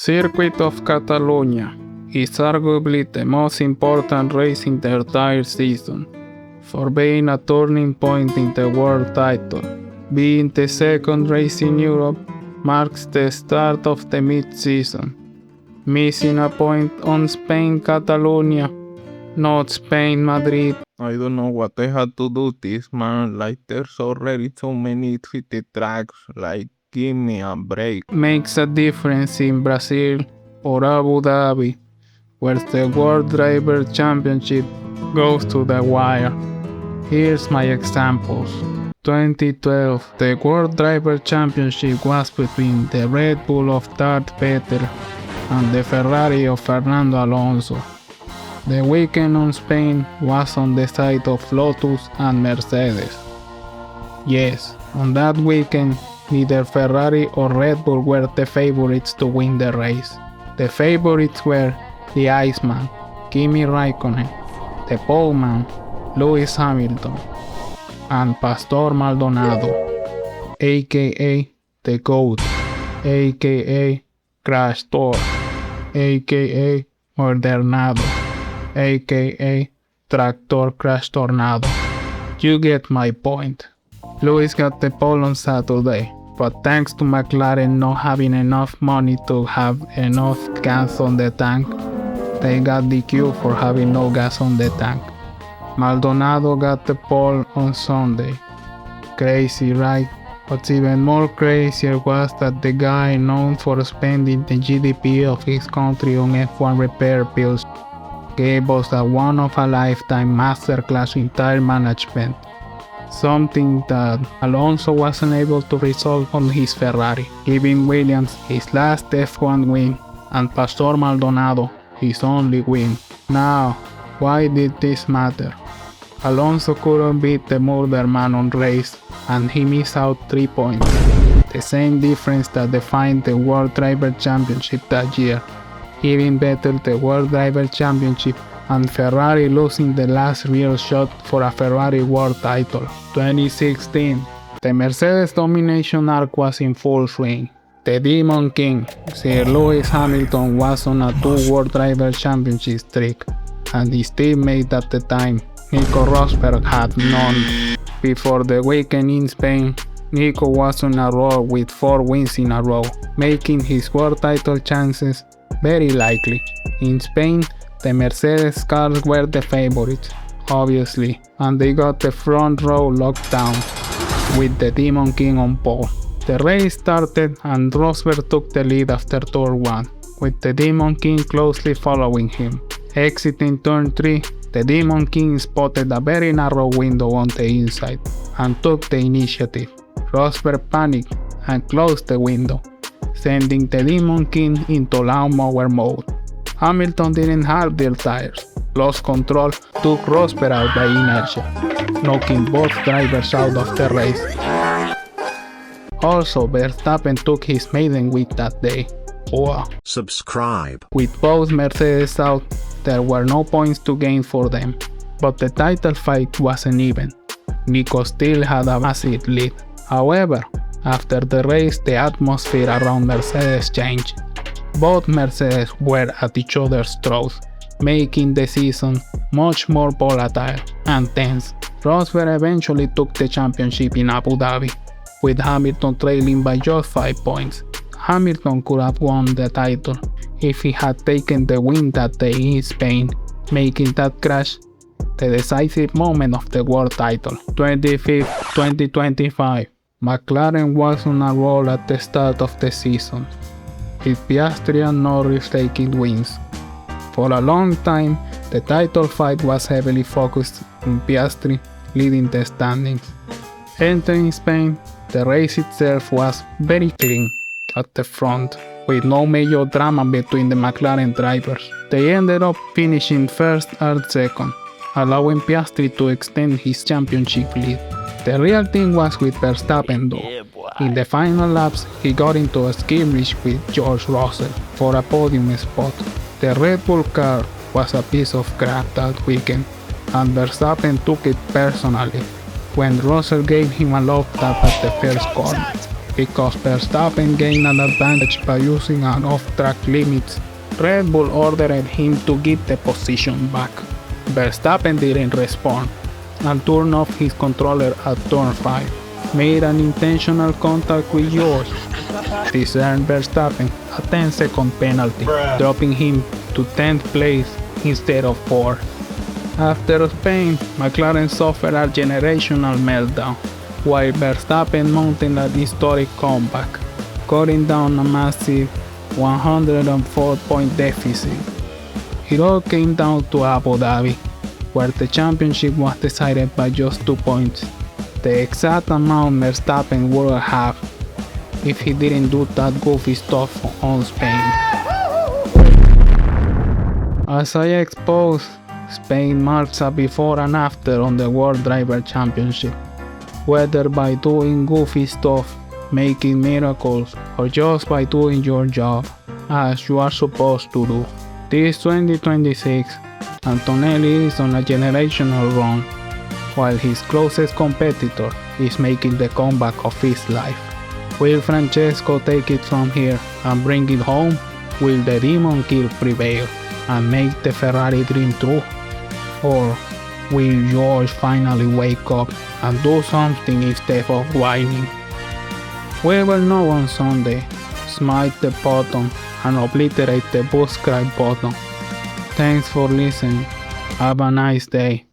Circuit of Catalunya is arguably the most important race in the entire season, for being a turning point in the world title. Being the second race in Europe marks the start of the mid-season. Missing a point on Spain Catalunya, not Spain Madrid. I don't know what I had to do this, man. Like, there's already so many treated tracks. Like, give me a break. Makes a difference in Brazil or Abu Dhabi, where the World Driver Championship goes to the wire. Here's my examples. 2012, the World Driver Championship was between the Red Bull of Darth Vader and the Ferrari of Fernando Alonso. The weekend on Spain was on the side of Lotus and Mercedes. Yes, on that weekend, neither Ferrari or Red Bull were the favorites to win the race. The favorites were the Iceman, Kimi Raikkonen, the Poleman, Lewis Hamilton, and Pastor Maldonado, aka the GOAT, aka Crash Thor, aka Maldonado, aka Tractor Crash Tornado. You get my point. Lewis got the pole on Saturday, but thanks to McLaren not having enough money to have enough gas on the tank, they got DQ for having no gas on the tank. Maldonado got the pole on Sunday. Crazy, right? What's even more crazier was that the guy known for spending the GDP of his country on F1 repair bills gave us a one-of-a-lifetime masterclass in tire management, something that Alonso wasn't able to resolve on his Ferrari, giving Williams his last F1 win and Pastor Maldonado his only win. Now, why did this matter? Alonso couldn't beat the murder man on race, and he missed out 3 points, the same difference that defined the World Driver Championship that year, giving Vettel the World Driver Championship and Ferrari losing the last real shot for a Ferrari world title. 2016, the Mercedes domination arc was in full swing. The Demon King, Sir Lewis Hamilton, was on a 2 World Driver Championship streak, and his teammate at the time, Nico Rosberg, had none. Before the weekend in Spain, Nico was on a roll with 4 wins in a row, making his world title chances very likely. In Spain, the Mercedes cars were the favorites, obviously, and they got the front row locked down, with the Demon King on pole. The race started and Rosberg took the lead after turn 1, with the Demon King closely following him. Exiting turn 3, the Demon King spotted a very narrow window on the inside and took the initiative. Rosberg panicked and closed the window, sending the Demon King into lawnmower mode. Hamilton didn't have their tires, lost control, took Rosberg out by inertia, knocking both drivers out of the race. Also, Verstappen took his maiden win that day. Wow. Subscribe. With both Mercedes out, there were no points to gain for them, but the title fight wasn't even. Nico still had a massive lead. However, after the race, the atmosphere around Mercedes changed. Both Mercedes were at each other's throats, making the season much more volatile and tense. Rosberg eventually took the championship in Abu Dhabi, with Hamilton trailing by just 5 points. Hamilton could have won the title if he had taken the win that day in Spain, making that crash the decisive moment of the world title. 25th, 2025. McLaren was on a roll at the start of the season, with Piastri and Norris taking wins. For a long time, the title fight was heavily focused on Piastri leading the standings. Entering Spain, the race itself was very clean at the front, with no major drama between the McLaren drivers. They ended up finishing first and second, allowing Piastri to extend his championship lead. The real thing was with Verstappen though. In the final laps, he got into a skirmish with George Russell for a podium spot. The Red Bull car was a piece of crap that weekend, and Verstappen took it personally when Russell gave him a love tap at the first corner. Because Verstappen gained an advantage by using an off-track limits, Red Bull ordered him to give the position back. Verstappen didn't respond and turned off his controller at turn 5, made an intentional contact with George. This earned Verstappen a 10-second penalty, dropping him to 10th place instead of 4th. After Spain, McLaren suffered a generational meltdown, while Verstappen mounted a historic comeback, cutting down a massive 104-point deficit. It all came down to Abu Dhabi, where the championship was decided by just 2 points, the exact amount Verstappen would have if he didn't do that goofy stuff on Spain. As I exposed, Spain marks a before and after on the World Driver Championship, whether by doing goofy stuff, making miracles, or just by doing your job, as you are supposed to do. This 2026, Antonelli is on a generational run, while his closest competitor is making the comeback of his life. Will Francesco take it from here and bring it home? Will the Demon Kill prevail and make the Ferrari dream true? Or will George finally wake up and do something instead of whining? We will know on Sunday. Smite the button and obliterate the subscribe button. Thanks for listening. Have a nice day.